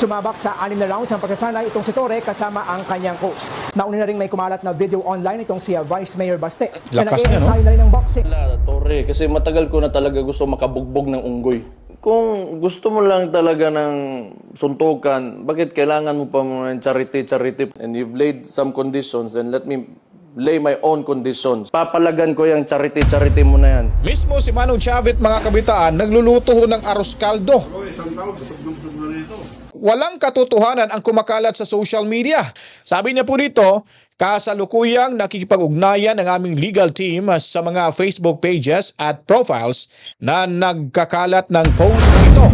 Sumabak sa 6 na rounds ang pagkasanay itong si Torre kasama ang kanyang coach. Nauna na rin may kumalat na video online itong si Vice Mayor Baste na nag-i-ensayo na rin ng boxing. Torre, kasi matagal ko na talaga gusto makabugbog ng unggoy. Kung gusto mo lang talaga ng suntukan, bakit kailangan mo pa ng charity? And you've laid some conditions, then let me lay my own conditions. Papalagan ko yung charity mo na yan. Mismo si Manong Chavit, mga kabitaan, nagluluto ho ng arroz caldo. Walang katotohanan ang kumakalat sa social media. Sabi niya po dito, kasalukuyang nakikipag-ugnayan ang aming legal team sa mga Facebook pages at profiles na nagkakalat ng post na ito.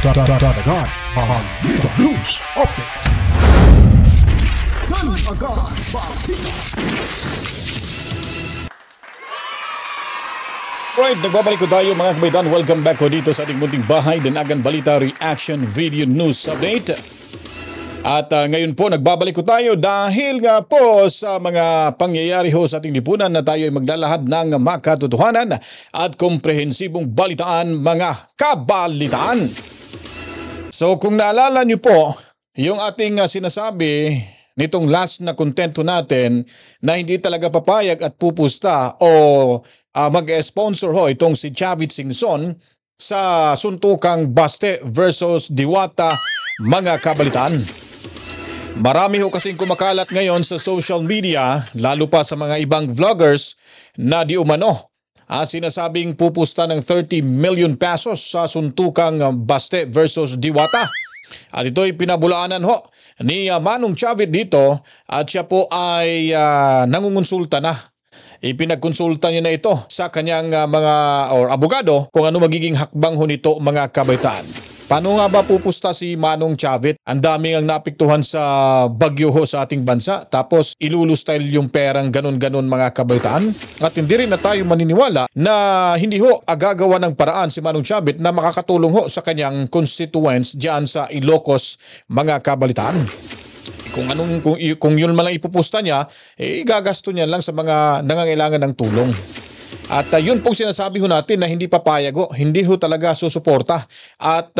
Dadagan ang Balita News Update. Right, nagbabalik ko tayo mga kabaydan. Welcome back ko dito sa ating munting bahay, Danagan Balita Reaction Video News Update. At ngayon po nagbabalik ko tayo dahil nga po sa mga pangyayari ho sa ating lipunan na tayo ay maglalahad ng makatotohanan at komprehensibong balitaan, mga kabalitaan. So kung naalala nyo po, yung ating sinasabi nitong last na kontento natin na hindi talaga papayag at pupusta o mag-sponsor ho itong si Chavit Singson sa suntukang Baste versus Diwata, mga kabalitaan. Marami ho kasing kumakalat ngayon sa social media, lalo pa sa mga ibang vloggers na di umano sinasabing pupusta ng 30 million pesos sa suntukang Baste versus Diwata. At ito'y pinabulaanan ho ni Manong Chavit dito at siya po ay nangungonsulta na. Ipinagkonsulta niya na ito sa kanyang mga abogado kung ano magiging hakbang ho nito, mga kabaitaan. Paano nga ba pupusta si Manong Chavit? Ang daming ang napiktuhan sa bagyo ho sa ating bansa, tapos ilulustyle yung perang ganon-ganon, mga kabaitaan. At hindi rin na tayo maniniwala na hindi ho agagawa ng paraan si Manong Chavit na makakatulong ho sa kanyang constituents diyan sa Ilocos, mga kabalitaan. Kung yun man lang ipupusta niya, gagasto niya lang sa mga nangangailangan ng tulong. At yun pong sinasabi ho natin na hindi papayag ho, hindi ho talaga susuporta at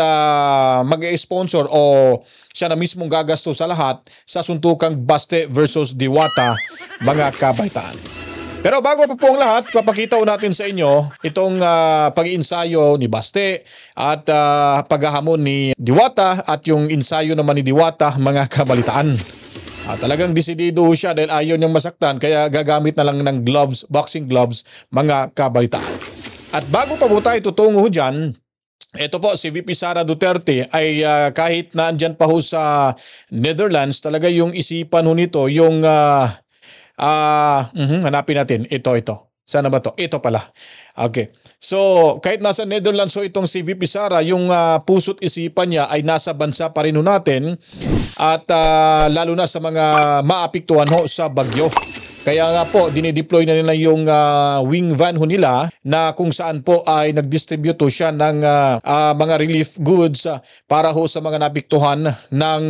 mag-sponsor o siya na mismong gagasto sa lahat sa suntukang Baste versus Diwata, mga kabaitaan. Pero bago pa po ang lahat, papakita ko natin sa inyo itong pag-iinsayo ni Baste at paghahamon ni Diwata at yung insayo naman ni Diwata, mga kabalitaan. Talagang desidido siya dahil ayaw niyang masaktan, kaya gagamit na lang ng gloves, boxing gloves, mga kabalitaan. At bago pa po tayo tutungo dyan, ito po si VP Sara Duterte ay kahit na andyan pa ho sa Netherlands, talaga yung isipan ho nito, yung hanapin natin. Ito. Sana ba to? Ito pala. Okay. So, kahit nasa Netherlands so itong si VP Sara, yung puso't isipan niya ay nasa bansa pa rin ho natin at lalo na sa mga maapektuhan ho sa bagyo. Kaya nga po, dinideploy na nila yung wing van ho nila na kung saan po ay nag-distribute siya ng mga relief goods para ho sa mga napektuhan ng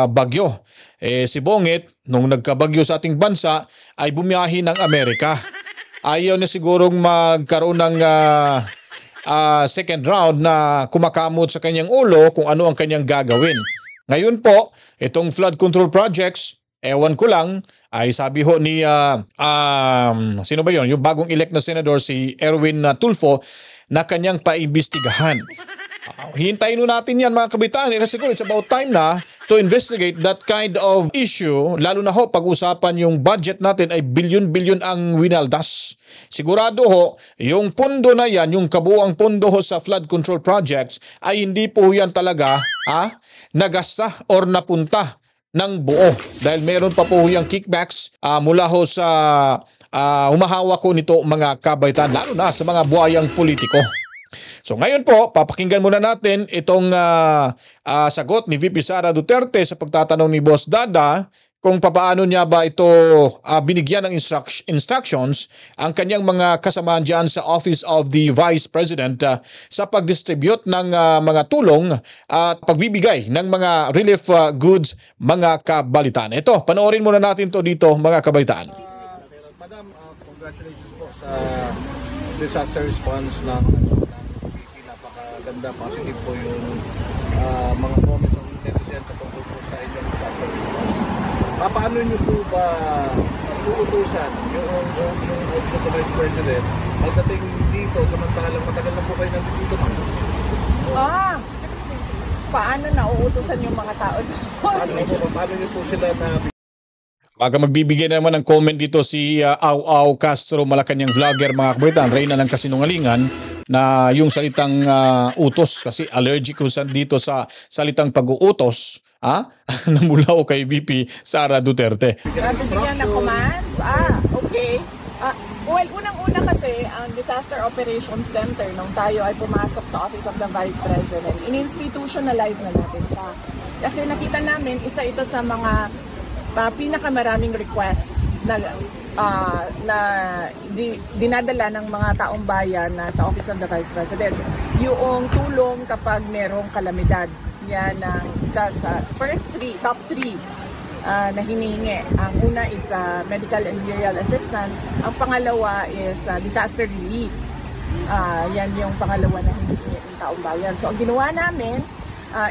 bagyo. Si Bongit, nung nagkabagyo sa ating bansa, ay bumiyahi ng Amerika. Ayaw na sigurong magkaroon ng second round na kumakamot sa kanyang ulo kung ano ang kanyang gagawin. Ngayon po, itong flood control projects, ewan ko lang, ay sabi ho ni, sino ba yun? Yung bagong elect na senador, si Erwin Tulfo, na kanyang paimbestigahan. Hintayin natin yan, mga kabitaan, kasi it's about time na to investigate that kind of issue, lalo na ho pag-usapan yung budget natin ay bilyon-bilyon ang winaldas. Sigurado ho, yung pondo na yan, yung kabuang pondo ho sa flood control projects ay hindi po yan talaga nagasta or napunta ng buo. Dahil meron pa po yung kickbacks mula ho sa humahawak ko nito, mga kabaitan, lalo na sa mga buhayang politiko. So ngayon po, papakinggan muna natin itong sagot ni VP Sara Duterte sa pagtatanong ni Boss Dada kung papaano niya ba ito binigyan ng instructions ang kanyang mga kasamaan dyan sa Office of the Vice President sa pag-distribute ng mga tulong at pagbibigay ng mga relief goods, mga kabalitaan. Ito, panoorin muna natin to dito, mga kabalitaan. Madam, congratulations po sa disaster response ng napakaganda, positive po yung mga comments on paano nyo po ba uutusan yung Office of the Vice President pagdating dito, samantalang matagal na po kayo nandito, ma'am? Paano nauutusan yung mga tao doon? Paano nyo po sila na... Baka magbibigay naman ng comment dito si Au Castro, Malacanang vlogger, mga kababayan, reyna ng kasinungalingan, na yung salitang utos, kasi allergic ko dito sa salitang pag-uutos, na mula o kay VP Sara Duterte. Nabibigyan ng commands? Okay. Well, unang-una kasi, ang Disaster Operations Center, nung tayo ay pumasok sa Office of the Vice President, in-institutionalize na natin siya. Kasi nakita namin, isa ito sa mga pinakamaraming requests na dinadala ng mga taong bayan sa Office of the Vice President. Yung tulong kapag merong kalamidad. Yan ang isa sa top 3 na hinihingi. Ang una is medical and burial assistance. Ang pangalawa is disaster relief. Yan yung pangalawa na hinihingi ng taong bayan. So ang ginawa namin,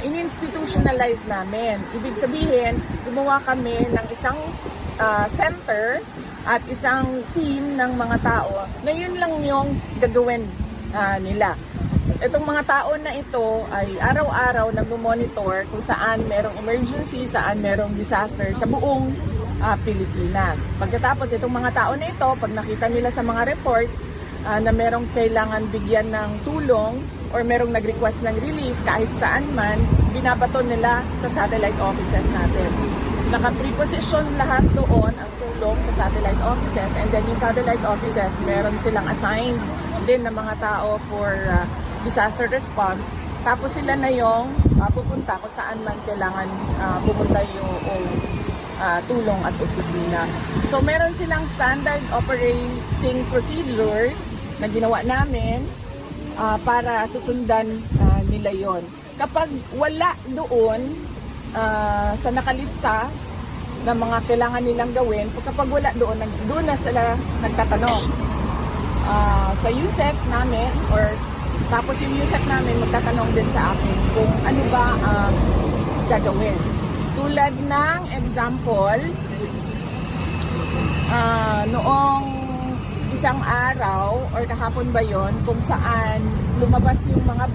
in-institutionalize namin. Ibig sabihin, gumawa kami ng isang center at isang team ng mga tao na yun lang yung gagawin nila. Itong mga tao na ito ay araw-araw nag-monitor kung saan merong emergency, saan merong disaster sa buong Pilipinas. Pagkatapos itong mga tao na ito, pag nakita nila sa mga reports na merong kailangan bigyan ng tulong or merong nag-request ng relief kahit saan man, binabaton nila sa satellite offices natin. Naka-preposition lahat doon ang tulong sa satellite offices, and then yung satellite offices, meron silang assigned din ng mga tao for disaster response. Tapos sila na yung pupunta kung saan man kailangan pupunta yung tulong at opisina. So meron silang standard operating procedures na ginawa namin para susundan nila yon. Kapag wala doon sa nakalista na mga kailangan nilang gawin, kapag wala doon na sila nagtatanong sa USEC namin, or tapos yung USEC namin magtatanong din sa akin kung ano ba ang gagawin. Tulad ng example, noong isang araw or kahapon ba yon, kung saan lumabas yung mga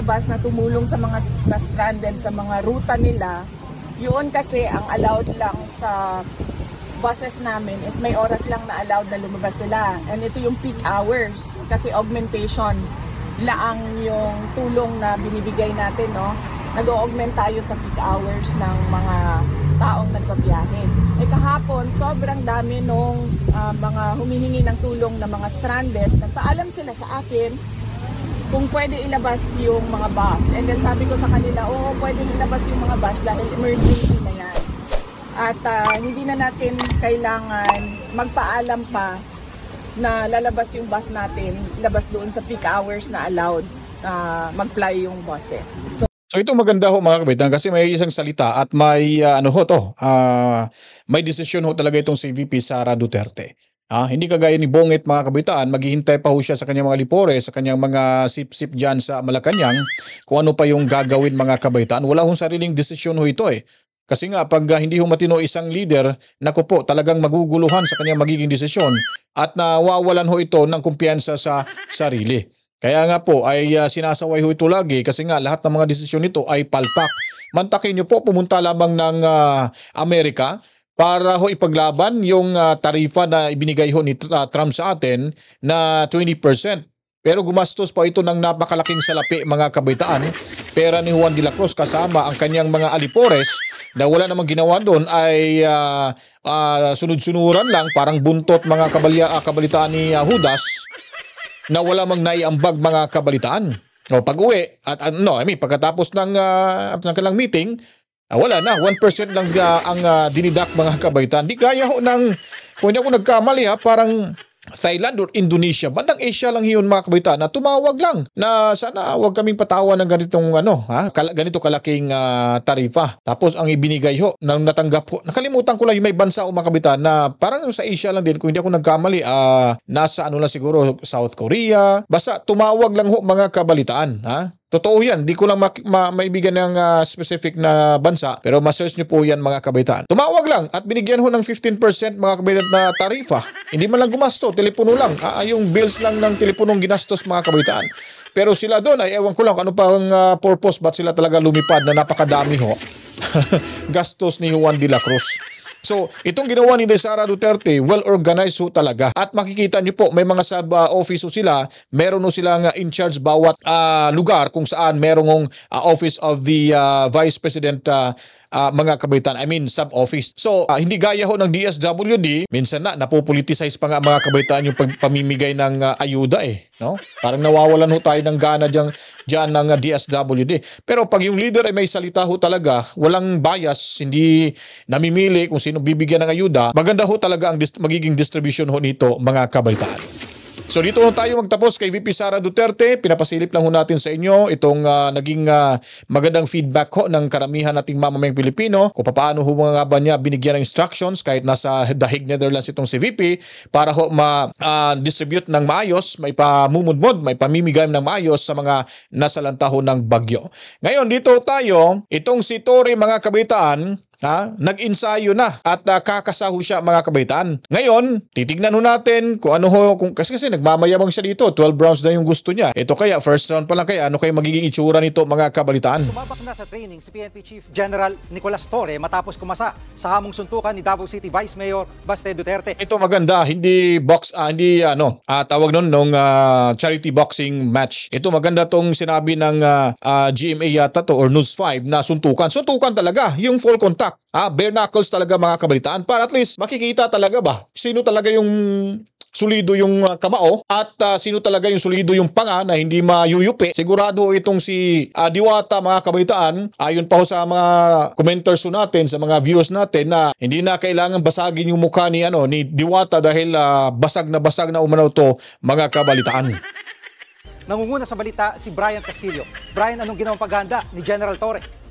bus na tumulong sa mga na-stranded sa mga ruta nila. Yun kasi ang allowed lang sa buses namin is may oras lang na allowed na lumabas sila. And ito yung peak hours kasi augmentation laang yung tulong na binibigay natin, no? Nag-augment tayo sa peak hours ng mga taong nagbabiyahe. Kahapon, sobrang dami nung mga humihingi ng tulong na mga stranded. Nagpaalam sila sa akin kung pwede ilabas yung mga bus. And then sabi ko sa kanila, oo, pwede ilabas yung mga bus dahil emergency na yan. At hindi na natin kailangan magpaalam pa na lalabas yung bus natin, labas doon sa peak hours na allowed mag-fly yung buses. So ito maganda ho mga kababayan, kasi may isang salita at may may desisyon ho talaga itong si VP Sara Duterte. Hindi kagaya ni Bonget mga kababayan, maghihintay pa ho siya sa kanyang mga lipore, sa kanyang mga sip-sip dyan sa Malacanang kung ano pa yung gagawin mga kababayan. Wala hong sariling desisyon ho ito eh. Kasi nga pag hindi ho matino isang leader, naku po, talagang maguguluhan sa kanyang magiging desisyon at nawawalan ho ito ng kumpiyansa sa sarili. Kaya nga po ay sinasaway ho ito lagi kasi nga lahat ng mga desisyon nito ay palpak. Mantakin niyo po, pumunta lamang ng Amerika para ho ipaglaban yung tarifa na ibinigay ho ni Trump sa atin na 20%. Pero gumastos pa ito ng napakalaking salapi mga kabataan. Pera ni Juan de la Cruz kasama ang kanyang mga alipores na wala namang ginawa doon ay sunod-sunuran lang, parang buntot mga kabalitaan ni Judas na wala mang naiambag mga kabalitaan. O pag-uwi at pagkatapos ng kanilang meeting, wala na, 1% lang ang dinidak mga kabalitaan. Di kaya ho ng, kung hindi ako nagkamali parang Thailand or Indonesia, bandang Asia lang yun mga kabalitaan, na tumawag lang na sana wag kaming patawan ng ganitong ganito kalaking tarifa. Tapos ang ibinigay ho nang natanggap ho, nakalimutan ko lang yung may bansa o mga kabalitaan na parang sa Asia lang din, kung hindi ako nagkamali, nasa lang siguro South Korea. Basta tumawag lang ho mga kabalitaan, Totoo yan. Di ko lang maibigan ng specific na bansa. Pero ma-search nyo po yan mga kabaitaan. Tumawag lang at binigyan ho ng 15% mga kabaitaan na tarifa. Hindi man lang gumasto. Telepono lang. Yung bills lang ng teleponong ginastos mga kabaitaan. Pero sila doon ay ewan ko lang ano pa ang purpose. Ba't sila talaga lumipad na napakadami ho. Gastos ni Juan de la Cruz. So, itong ginawa ni Sara Duterte, well-organized ho talaga. At makikita nyo po, may mga sub-office sila, meron ho silang in charge bawat lugar kung saan merong office of the Vice President mga kabaitaan, I mean sub-office. So, hindi gaya ho ng DSWD, minsan napopoliticize pa nga mga kabaitaan yung pamimigay ng ayuda no? Parang nawawalan ho tayo ng gana dyan ng DSWD. Pero pag yung leader ay may salita ho talaga, walang bias, hindi namimili kung sino bibigyan ng ayuda, maganda ho talaga ang magiging distribution ho nito mga kabaitaan. So dito tayo magtapos kay VP Sara Duterte. Pinapasilip lang ho natin sa inyo itong naging magandang feedback ho ng karamihan nating mamamayang Pilipino kung paano ho mga ba niya binigyan ng instructions kahit nasa The Hague, Netherlands itong si VP para ho ma-distribute ng maayos, may pamumudmod, may pamimigay ng maayos sa mga nasalanta ho ng bagyo. Ngayon dito tayo, itong si Tory mga kabaitaan, nag-ensayo na at kakasaho siya mga kabaitaan. Ngayon, titignan ho natin kung ano ho, kasi nagmamayabang siya dito, 12 rounds na yung gusto niya. Ito kaya, first round pa lang kaya, ano kaya magiging itsura nito mga kabalitaan? Sumabak na sa training si PNP Chief General Nicolas Torre matapos kumasa sa hamong suntukan ni Davao City Vice Mayor Baste Duterte. Ito maganda, hindi tawag nung charity boxing match. Ito maganda tong sinabi ng GMA yata to or News 5 na suntukan. Suntukan talaga, yung full contact. Bare knuckles talaga mga kabalitaan para at least makikita talaga ba sino talaga yung sulido yung kamao at sino talaga yung sulido yung panga na hindi mayuyupi. Sigurado itong si Diwata mga kabaitaan, ayon pa ho sa mga commenters natin, sa mga viewers natin na hindi na kailangan basagin yung mukha ni Diwata dahil basag na umanaw to mga kabalitaan. Nangunguna sa balita si Brian Castillo. Brian, anong ginawang paghahanda ni General Torre?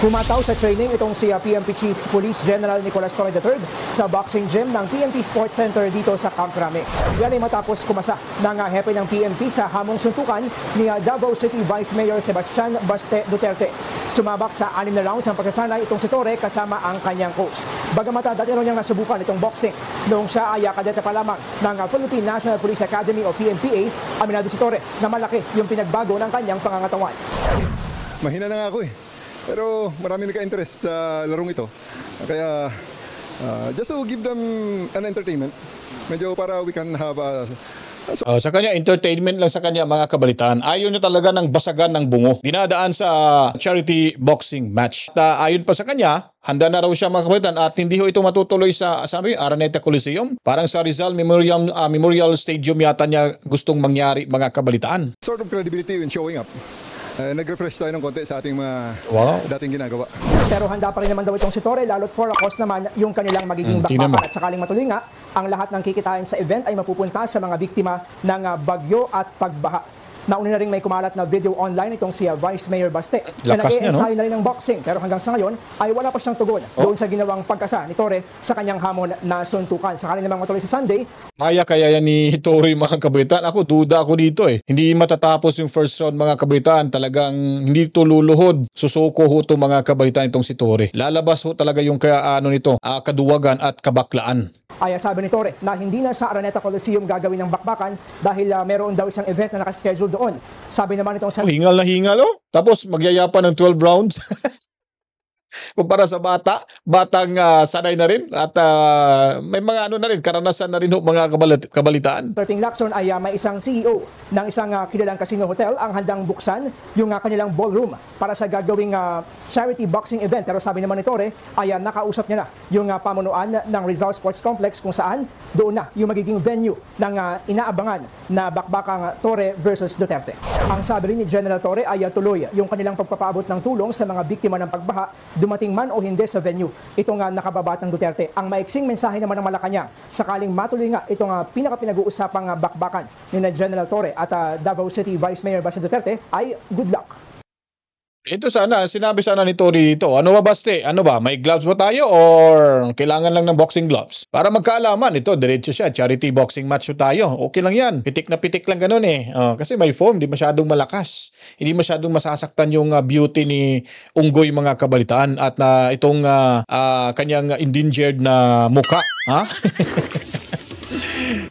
Humataw sa training itong si PNP Chief Police General Nicolas Torre III sa boxing gym ng PNP Sports Center dito sa Camp Crame. Yan ay matapos kumasa ng hepe ng PNP sa hamong suntukan ni Davao City Vice Mayor Sebastian Baste Duterte. Sumabak sa 6 na rounds ang pagkasanay itong si Torre kasama ang kanyang coach. Bagamat dati niyang nasubukan itong boxing noong siya ay kadete pa lamang ng Philippine National Police Academy o PNPA, aminado si Torre na malaki yung pinagbago ng kanyang pangangatawan. Mahina na nga ako pero marami nagka-interest sa larong ito. Kaya just to give them an entertainment, medyo para we can have sa kanya, entertainment lang sa kanya mga kabalitaan. Ayaw niya talaga ng basagan ng bungo. Dinadaan sa charity boxing match. At ayon pa sa kanya, handa na raw siya mga kabalitaan at hindi ho ito matutuloy sa Araneta Coliseum. Parang sa Rizal Memorial Stadium yata niya gustong mangyari mga kabalitaan. Sort of credibility in showing up. Nag-refresh tayo ng konti sa ating mga dating ginagawa. Pero handa pa rin naman daw itong si Torre, lalo't for a cause naman yung kanilang magiging bakbakan. At sakaling matuloy nga, ang lahat ng kikitain sa event ay mapupunta sa mga biktima ng bagyo at pagbaha. Nauna na rin may kumalat na video online itong si Vice Mayor Baste na nag-e-ensayo na rin ng boxing pero hanggang sa ngayon ay wala pa siyang tugon doon sa ginawang pagkasa ni Torre sa kanyang hamon na suntukan. Sakaling namang matuloy sa Sunday. Kaya yan ni Torre mga kabaitaan. Ako, duda ako dito Hindi matatapos yung first round mga kabaitaan. Talagang hindi ito luluhod. Susuko ho ito mga kabaitaan itong si Torre. Lalabas ho talaga yung kaduwagan at kabaklaan. Ay sabi ni Torre na hindi na sa Araneta Coliseum gagawin ng bakbakan dahil meron daw isang event na nakaschedule doon. Sabi naman itong hingal na hingal tapos magyayapa ng 12 rounds. Kumpara sa batang sanay na rin at may mga na rin, karanasan na rin mga kabalitaan. Perting Lacson ay may isang CEO ng isang kilalang casino hotel ang handang buksan yung kanilang ballroom para sa gagawing charity boxing event. Pero sabi naman ni Torre ay nakausap niya na yung pamunuan ng Rizal Sports Complex kung saan doon na yung magiging venue ng inaabangan na bakbakang Torre versus Duterte. Ang sabi rin ni General Torre ay tuloy yung kanilang pagpapaabot ng tulong sa mga biktima ng pagbaha, dumating man o hindi sa venue. Itong nakababatang Duterte. Ang maiksing mensahe naman ng Malacanang, sakaling matuloy nga itong pinaka-pinag-uusapang bakbakan ni General Torre at Davao City Vice Mayor Baste Duterte ay good luck. Ito sana, sinabi sana ni Tori dito. Ano ba, Baste? Ano ba? May gloves ba tayo or kailangan lang ng boxing gloves? Para magkaalaman, ito, diretso siya. Charity boxing match tayo. Okay lang yan. Pitik na pitik lang ganun eh. Kasi may foam, di masyadong malakas. Hindi masyadong masasaktan yung beauty ni Unggoy, mga kabalitaan. At itong kanyang endangered na muka. Ha?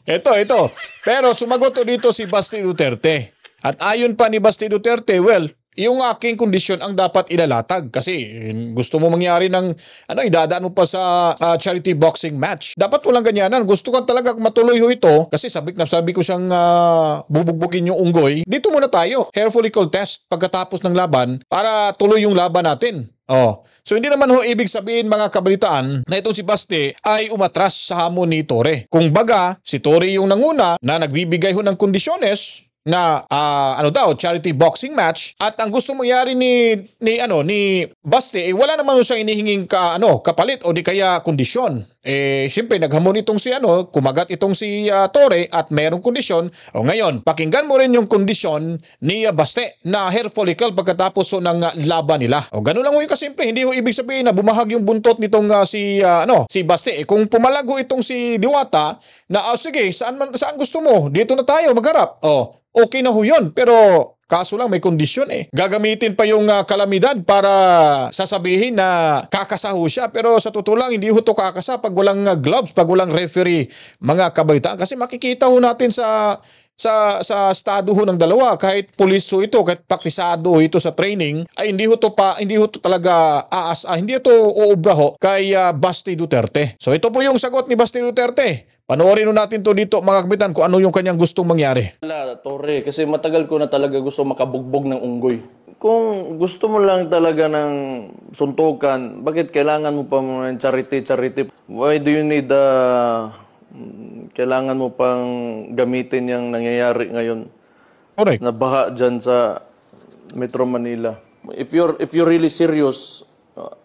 Ito. Pero sumagot dito si Basti Duterte. At ayon pa ni Basti Duterte, well, yung aking kondisyon ang dapat ilalatag kasi gusto mo mangyari ng idadaan mo pa sa charity boxing match. Dapat walang ganyanan. Gusto ko talaga matuloy ho ito kasi sabi ko siyang bubugbugin yung Unggoy. Dito muna tayo. Hair follicle test pagkatapos ng laban para tuloy yung laban natin. So hindi naman ho ibig sabihin, mga kabalitaan, na itong si Baste ay umatras sa hamon ni Tore. Kung baga, si Tore yung nanguna na nagbibigay ho ng kondisyones na charity boxing match, at ang gusto mangyari ni Baste wala naman siyang inihinging kapalit o di kaya kondisyon. Siyempre naghamon itong si kumagat itong si Tore at merong kondisyon. Ngayon, pakinggan mo rin yung kondisyon ni Baste na hair follicle pagkatapos ng laban nila. Ganun lang ho yung kasimple. Hindi ho ibig sabihin na bumahag yung buntot nitong si Baste. Kung pumalago itong si Diwata na sige, saan gusto mo? Dito na tayo magharap. Okay na ho yun. Pero kaso lang may kondisyon eh. Gagamitin pa yung kalamidad para sasabihin na kakasaho siya. Pero sa totoo lang, hindi ho to kakasa pag walang gloves, pag walang referee, mga kabaitaan. Kasi makikita ho natin sa estado ho ng dalawa, kahit pulis ho ito, kahit praktisado ho ito sa training, ay hindi ho to talaga hindi ito uubra ho kay Basti Duterte. So ito po yung sagot ni Basti Duterte. Panoorin natin to dito, mga kabitan, kung ano yung kanyang gustong mangyari. Tore, kasi matagal ko na talaga gusto makabugbog ng Unggoy. Kung gusto mo lang talaga ng suntukan, bakit kailangan mo pa ng charity? Why do you need kailangan mo pang gamitin yung nangyayari ngayon? Correct. Na baha dyan sa Metro Manila. If you're really serious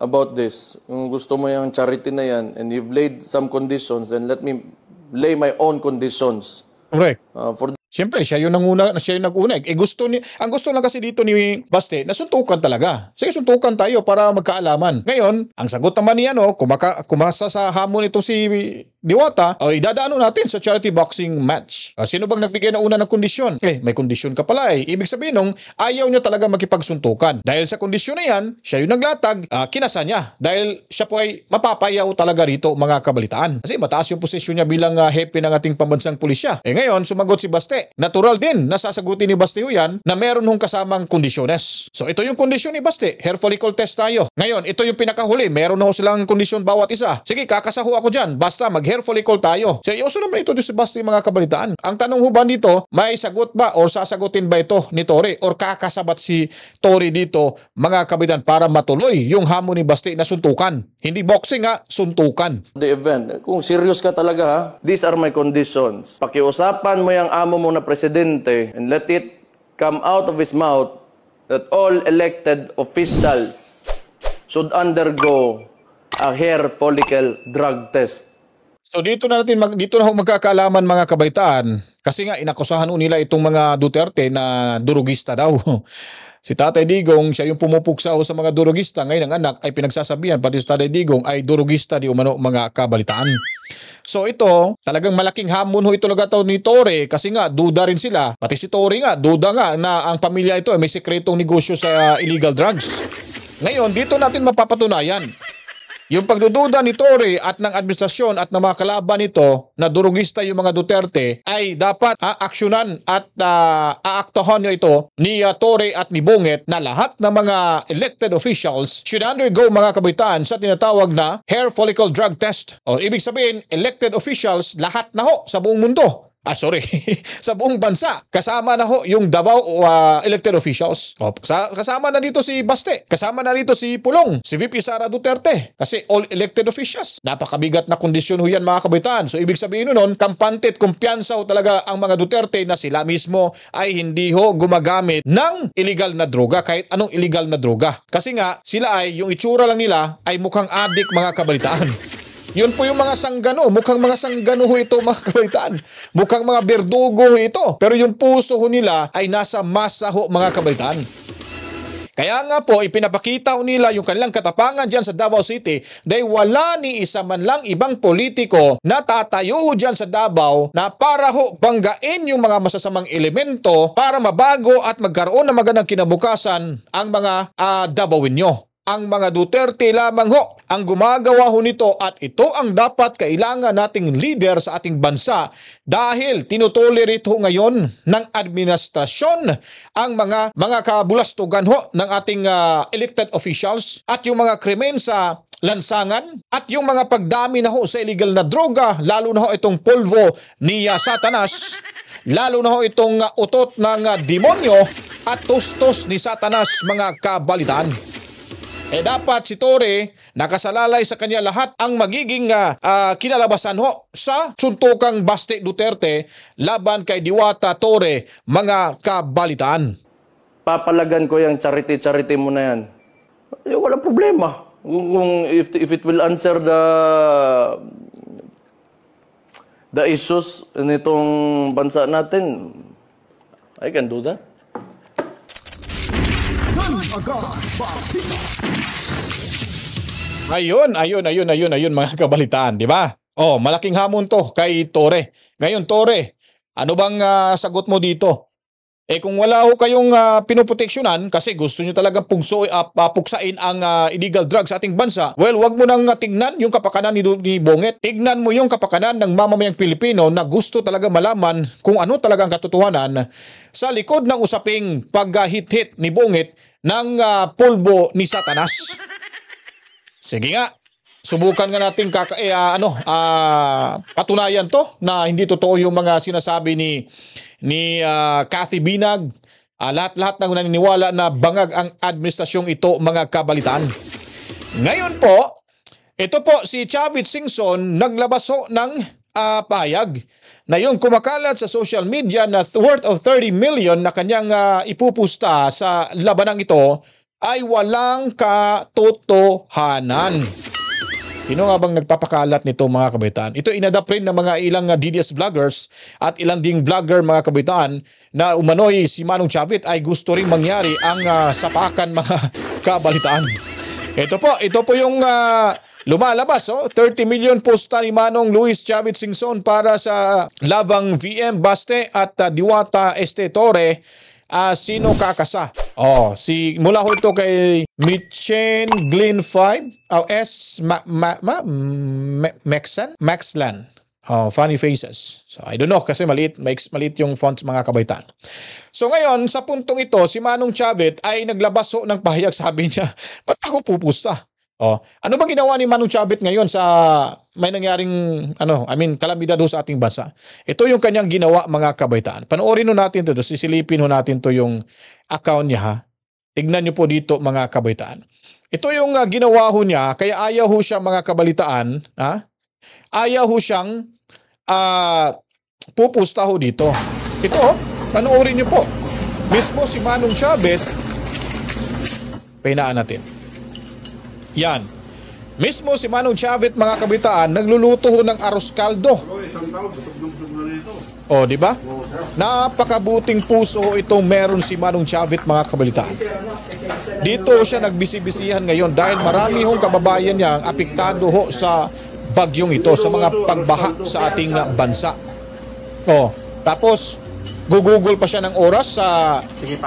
about this, kung gusto mo yung charity na yan, and you've laid some conditions, then let me lay my own conditions. Correct. For Siyempre, siya yung nanguna. Ang gusto lang kasi dito ni Baste, na suntukan talaga. Sige, suntukan tayo para magkaalaman. Ngayon, ang sagot naman niya, kumasa sa hamon ito si Diwata, idadaan natin sa charity boxing match. Sino bang nagbigay na una ng kondisyon? May kondisyon ka pala eh. Ibig sabihin ayaw niya talaga makipagsuntukan. Dahil sa kondisyon na yan, siya yung naglatag, kinasa niya. Dahil siya po ay mapapayaw talaga rito, mga kabalitaan. Kasi mataas yung posisyon niya bilang hepe ng ating pambansang pulisya. Ngayon, sumagot si Baste. Natural din na sasagutin ni Baste yan na meron hong kasamang kondisyones. So ito yung kondisyon ni Baste. Hair follicle test tayo. Ngayon, ito yung pinakahuli. Meron na ho silang kondisyon bawat isa. Sige, kakasaho ako dyan. Basta mag-hair follicle tayo. Seryoso naman ito si Baste, mga kabalitaan. Ang tanong ho ba dito, may sagot ba or sasagutin ba ito ni Tore? Or kakasabat si Tore dito, mga kabalitaan, para matuloy yung hamon ni Baste na suntukan? Hindi boxing suntukan. the event, kung serious ka talaga these are my conditions. Pakiusapan mo yung amo mo na presidente and let it come out of his mouth that all elected officials should undergo a hair follicle drug test. So dito na ho magkakaalaman, mga kabaitaan, kasi nga inakusahan nila itong mga Duterte na durugista daw. Si Tatay Digong, siya yung pumupuksa sa mga durugista. Ngayon ang anak ay pinagsasabihan pati si Tatay Digong ay durugista di umano, mga kabalitaan. So ito, talagang malaking hamon ho ito talaga ni Tore, kasi nga duda rin sila. Pati si Tore nga, duda nga na ang pamilya ito ay may sekretong negosyo sa illegal drugs. Ngayon, dito natin mapapatunayan yung pagdududa ni Tore at ng administrasyon at ng mga kalaban nito na durugista yung mga Duterte ay dapat aaksyonan at aaktahan nyo ito ni Tore at ni Bonget na lahat ng mga elected officials should undergo, mga kabaitaan, sa tinatawag na hair follicle drug test. O ibig sabihin, elected officials lahat na ho sa buong mundo. Sa buong bansa. Kasama na ho yung Davao elected officials. Kasama na dito si Baste. Kasama na dito si Pulong. Si VP Sara Duterte. Kasi all elected officials. Napakabigat na kondisyon ho yan, mga kabaitaan. So ibig sabihin nun, kampante at kumpiyansa ho talaga ang mga Duterte na sila mismo ay hindi ho gumagamit ng illegal na droga, kahit anong illegal na droga. Kasi nga, sila ay, yung itsura lang nila ay mukhang adik, mga kabaitaan. Yun po yung mga sanggano. Mukhang mga sanggano ho ito, mga kabaitaan. Mukhang mga berdugo ho ito. Pero yung puso ho nila ay nasa masa ho, mga kabaitaan. Kaya nga po, ipinapakita nila yung kanilang katapangan dyan sa Davao City dahil wala ni isa man lang ibang politiko na tatayo dyan sa Davao na para ho banggain yung mga masasamang elemento para mabago at magkaroon ng magandang kinabukasan ang mga Davaoenyo. Ang mga Duterte lamang ho ang gumagawa ho nito at ito ang dapat kailangan nating leader sa ating bansa dahil tinutolerate ho ngayon ng administrasyon ang mga kabulastugan ho ng ating elected officials at yung mga krimen sa lansangan at yung mga pagdami na ho sa illegal na droga, lalo na ho itong polvo ni Satanas, lalo na ho itong utot ng demonyo at tustos ni Satanas, mga kabalitaan. Dapat si Torre nakasalalay sa kanya lahat ang magiging kinalabasan ho sa suntukang Baste Duterte laban kay Diwata Torre, mga kabalitaan. Papalagan ko yung charity mo na yan. Wala problema. Kung if it will answer the issues nitong bansa natin, I can do that. Ayun mga kabalitaan, di ba? Oh, malaking hamon to kay Torre. Ngayon Torre, ano bang sagot mo dito? Kung wala ho kayong pinoproteksyonan kasi gusto nyo talagang puksain ang illegal drugs sa ating bansa, well, wag mo nang tignan yung kapakanan ni Bonget. Tignan mo yung kapakanan ng mamamayang Pilipino na gusto talaga malaman kung ano talagang katotohanan sa likod ng usaping paghit-hit ni Bonget ng polvo ni Satanas. Sige nga, subukan nga natin patunayan to na hindi totoo yung mga sinasabi ni Cathy Binag. Lahat-lahat ng naniniwala na bangag ang administrasyong ito, mga kabalitaan. Ngayon po, ito po si Chavit Singson naglabas ho ng pahayag na yung kumakalat sa social media na worth of 30 million na kanyang ipupusta sa labanang ito ay walang katotohanan. Sino nga bang nagpapakalat nito, mga kabaitaan? Ito inadapt rin ng mga ilang DDS vloggers at ilang ding vlogger, mga kabaitaan, na umano'y si Manong Chavit ay gusto ring mangyari ang sapakan, mga kabalitaan. Ito po yung lumalabas. 30 million posta ni Manong Luis Chavit Singson para sa Labang VM Baste at Diwata Torre. Sino kakasa? Mula ho ito kay Mitchen Glyn 5 Maxlan. Funny faces. So I don't know kasi maliit yung fonts, mga kabaitan. So ngayon sa puntong ito, si Manong Chavit ay naglabas ho ng pahayag. Sabi niya, ba't ako pupusta? Ano bang ginawa ni Manong Chavit ngayon sa may nangyaring kalamidad sa ating bansa? Ito yung kanyang ginawa, mga kabaitaan. Panoorin ho natin ito, sisilipin ho natin to yung account niya, ha. Tignan niyo po dito, mga kabaitaan. Ito yung ginawa ho niya, kaya ayaw ho siya, mga kabalitaan, ha? Ayaw ho siyang pupusta ho dito. Ito, panoorin niyo po. Mismo si Manong Chavit, pahinaan natin. Yan. Mismo si Manong Chavit, mga kabitaan, nagluluto ho ng arroz caldo. Di ba? Napakabuting puso itong meron si Manong Chavit, mga kabalitaan. Dito siya nagbisi-bisihan ngayon dahil marami hong kababayan niya ang apektado ho sa bagyong ito, sa mga pagbaha sa ating bansa. Tapos gugugol pa siya ng oras sa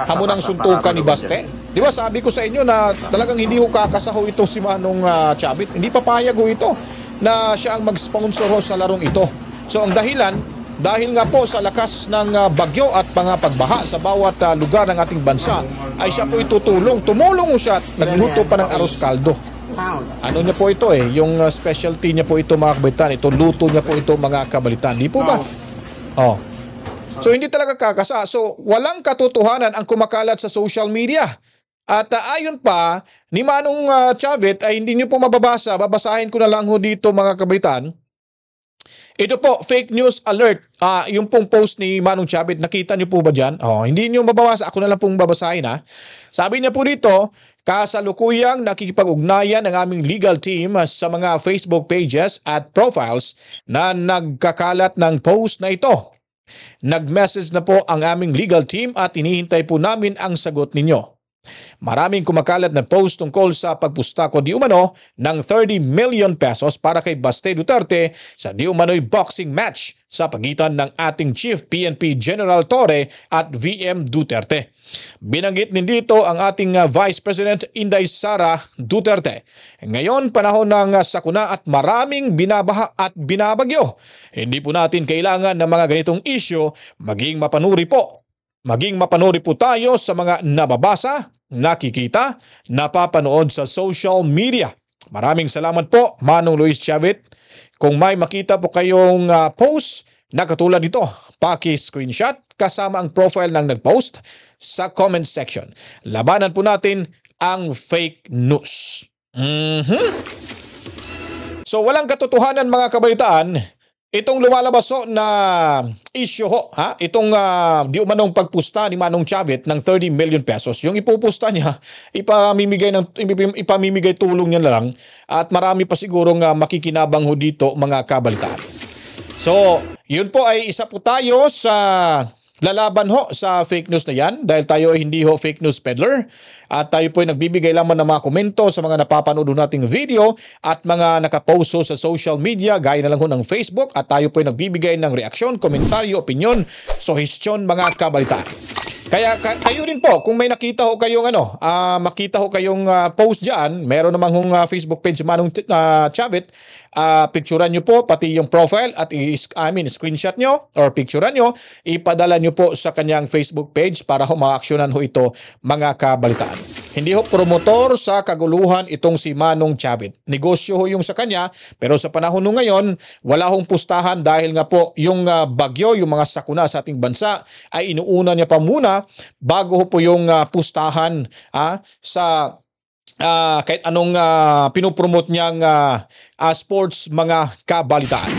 hamunang suntukan ni Baste. Di ba sabi ko sa inyo na talagang hindi ho kakasaho ito si Manong Chavit. Hindi papayag ho ito na siya ang mag-sponsor ho sa larong ito. So ang dahilan, dahil nga po sa lakas ng bagyo at mga pagbaha sa bawat lugar ng ating bansa, ay siya po itutulong. Tumulong ho siya at nagluto pa ng arroz caldo. Ano niya po ito yung specialty niya po ito, mga kabalitan. Ito luto niya po ito, mga kabalitan. Di po ba? So hindi talaga kakasa. So walang katotohanan ang kumakalat sa social media. At ayon pa ni Manong Chavit ay hindi nyo po mababasa. Babasahin ko na lang ho dito, mga kabaitan. Ito po, fake news alert. Yung pong post ni Manong Chavit, nakita nyo po ba dyan? Hindi nyo mababasa. Ako na lang pong babasahin, ha. Sabi niya po dito, kasalukuyang nakikipag-ugnayan ang aming legal team sa mga Facebook pages at profiles na nagkakalat ng post na ito. Nag-message na po ang aming legal team at hinihintay po namin ang sagot ninyo. Maraming kumakalat na post tungkol sa pagpustako di umano ng 30 million pesos para kay Baste Duterte sa di umano'y boxing match sa pagitan ng ating Chief PNP General Torre at VM Duterte. Binanggit din dito ang ating Vice President Inday Sara Duterte. Ngayon, panahon ng sakuna at maraming binabaha at binabagyo. Hindi po natin kailangan ng mga ganitong issue, maging mapanuri po tayo sa mga nababasa, nakikita, napapanood sa social media. Maraming salamat po, Manong Luis Chavit. Kung may makita po kayong post na katulad nito, paki-screenshot kasama ang profile ng nag-post sa comment section. Labanan po natin ang fake news. So walang katotohanan mga kabalitaan, itong lumalabas na issue itong di umanong pagpusta ni Manong Chavit ng 30 million pesos. Yung ipupusta niya, ipamimigay tulong niya lang at marami pa sigurong makikinabang ho dito mga kabalitaan. So, yun po ay isa po tayo sa lalaban sa fake news na yan dahil tayo ay hindi fake news peddler at tayo po ay nagbibigay lamang ng mga komento sa mga napapanood nating video at mga nakapost sa social media gaya na lang ng Facebook at tayo po ay nagbibigay ng reaksyon, komentaryo, opinyon, suhestyon mga kabalitaan. Kaya kayo rin po, kung may nakita ho kayong makita ho kayong post diyan, meron namang Facebook page si Manong Chavit, picturean nyo po pati yung profile at screenshot nyo or picturean nyo, ipadala nyo po sa kanyang Facebook page para ma-actionan ho ito mga kabalitaan. Hindi ho promotor sa kaguluhan itong si Manong Chavit. Negosyo ho yung sa kanya, pero sa panahon ngayon, wala hong pustahan dahil nga po yung bagyo, yung mga sakuna sa ating bansa ay inuuna niya pa muna bago ho po yung pustahan sa kahit anong pinopromote niyang sports mga kabalitaan.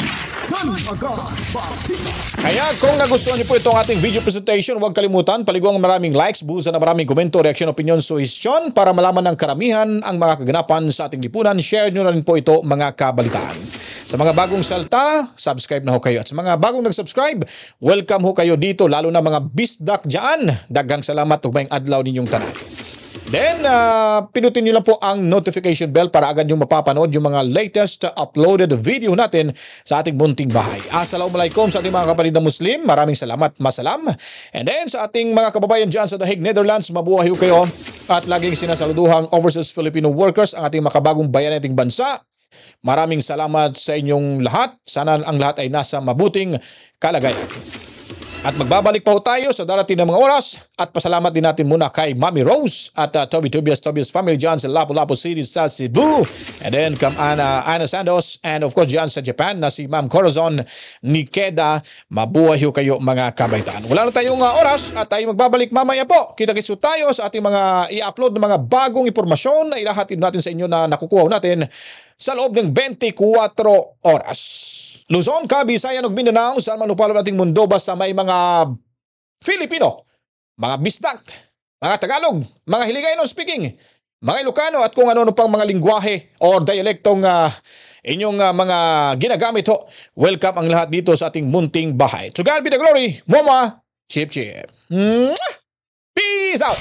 Kaya kung nagustuhan niyo po itong ating video presentation, huwag kalimutan paliguang maraming likes, buhusan na maraming komento, reaction, opinion, suhestyon para malaman ng karamihan ang mga kaganapan sa ating lipunan. Share nyo na rin po ito mga kabalitaan. Sa mga bagong salta, subscribe na ho kayo. At sa mga bagong nag-subscribe, welcome ho kayo dito, lalo na mga bisdak dyan. Daghang salamat ug maayong adlaw ninyong tanan. Then, pinutin nyo lang po ang notification bell para agad yung mapapanood yung mga latest uploaded video natin sa ating munting bahay. Assalamualaikum sa ating mga kapatid na Muslim. Maraming salamat, masalam. And then, sa ating mga kababayan dyan sa The Hague, Netherlands, mabuhay kayo. At laging sinasaluduhang overseas Filipino workers, ang ating makabagong bayan nating bansa. Maraming salamat sa inyong lahat. Sana ang lahat ay nasa mabuting kalagayan. At magbabalik pa tayo sa darating na mga oras at pasalamat din natin muna kay Mami Rose at Tobias family dyan sa Lapu-Lapu City sa Cebu. And then Ana Santos and of course dyan sa Japan na si Ma'am Corazon Nikeda. Mabuhay kayo mga kabaitaan. Wala na tayong oras at tayo magbabalik mamaya po. Kita-kits tayo sa ating mga i-upload na mga bagong impormasyon na ilahatid natin sa inyo na nakukuha natin sa loob ng 24 oras. Luzon, Visayas ug Mindanao, saan man upalo nating mundo basta may mga Filipino, mga bisdak, mga Tagalog, mga Hiligaynon speaking, mga Ilocano at kung ano pang mga lingwahe o dialektong inyong mga ginagamit ho. Welcome ang lahat dito sa ating munting bahay. To God be the glory. Mama, chip chip. Peace out.